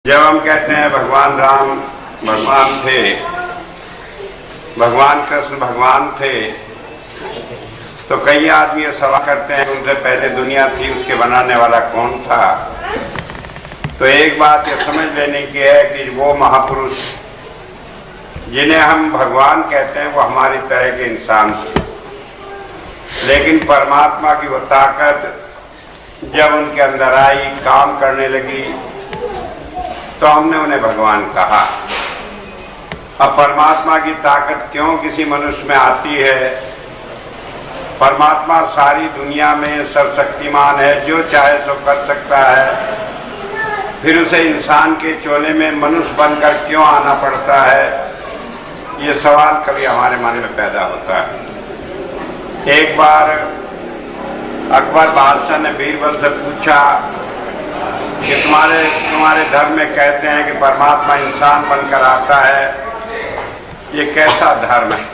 जब हम कहते हैं भगवान राम भगवान थे, भगवान कृष्ण भगवान थे, तो कई आदमी ये सवाल करते हैं उनसे पहले दुनिया थी, उसके बनाने वाला कौन था। तो एक बात ये समझ लेने की है कि वो महापुरुष जिन्हें हम भगवान कहते हैं वो हमारी तरह के इंसान थे, लेकिन परमात्मा की वो ताकत जब उनके अंदर आई, काम करने लगी, तो हमने उन्हें भगवान कहा। अब परमात्मा की ताकत क्यों किसी मनुष्य में आती है? परमात्मा सारी दुनिया में सर्वशक्तिमान है, जो चाहे सो कर सकता है, फिर उसे इंसान के चोले में मनुष्य बनकर क्यों आना पड़ता है? ये सवाल कभी हमारे मन में पैदा होता है। एक बार अकबर बादशाह ने बीरबल से पूछा कि तुम्हारे धर्म में कहते हैं कि परमात्मा इंसान बनकर आता है, ये कैसा धर्म है?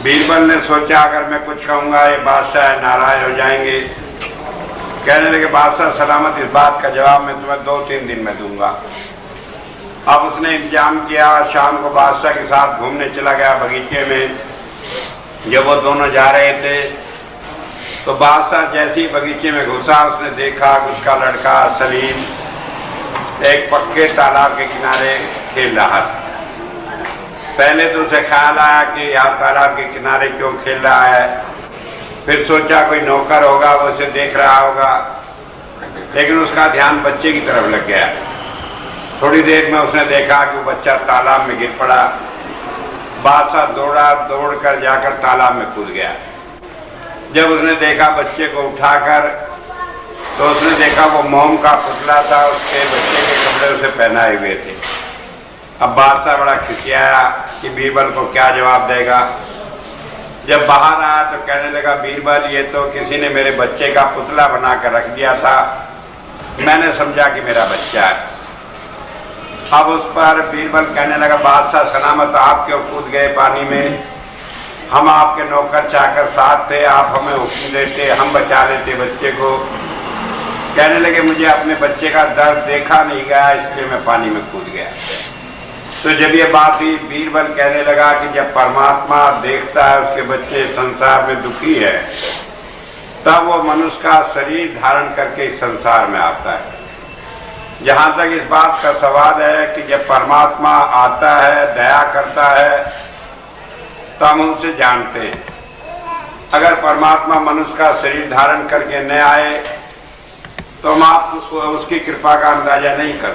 बीरबल ने सोचा अगर मैं कुछ कहूँगा ये बादशाह नाराज हो जाएंगे। कहने लगे बादशाह सलामत, इस बात का जवाब मैं तुम्हें 2-3 दिन में दूंगा। अब उसने इंतजाम किया, शाम को बादशाह के साथ घूमने चला गया बगीचे में। जब वो दोनों जा रहे थे तो बादशाह जैसे ही बगीचे में घुसा, उसने देखा कि उसका लड़का सलीम एक पक्के तालाब के किनारे खेल रहा था। पहले तो उसे ख्याल आया कि यहाँ तालाब के किनारे क्यों खेल रहा है, फिर सोचा कोई नौकर होगा वो उसे देख रहा होगा, लेकिन उसका ध्यान बच्चे की तरफ लग गया। थोड़ी देर में उसने देखा कि वो बच्चा तालाब में गिर पड़ा। बादशाह दौड़कर जाकर तालाब में कूद गया। जब उसने देखा बच्चे को उठाकर, तो उसने देखा वो मोम का पुतला था, उसके बच्चे के कपड़े उसे पहनाए हुए थे। अब बादशाह बड़ा खिसियाया कि बीरबल को क्या जवाब देगा। जब बाहर आया तो कहने लगा बीरबल, ये तो किसी ने मेरे बच्चे का पुतला बनाकर रख दिया था, मैंने समझा कि मेरा बच्चा है। अब उस पर बीरबल कहने लगा बादशाह सलामत, आप क्यों कूद गए पानी में? हम आपके नौकर चाकर साथ थे, आप हमें हुक्म देते, हम बचा लेते बच्चे को। कहने लगे मुझे अपने बच्चे का दर्द देखा नहीं गया, इसलिए मैं पानी में कूद गया। तो जब ये बात हुई, बीरबल कहने लगा कि जब परमात्मा देखता है उसके बच्चे संसार में दुखी है, तब वो मनुष्य का शरीर धारण करके इस संसार में आता है। जहाँ तक इस बात का सवाल है कि जब परमात्मा आता है, दया करता है, तो हम उनसे जानते हैं। अगर परमात्मा मनुष्य का शरीर धारण करके न आए तो हम आप उसकी कृपा का अंदाजा नहीं कर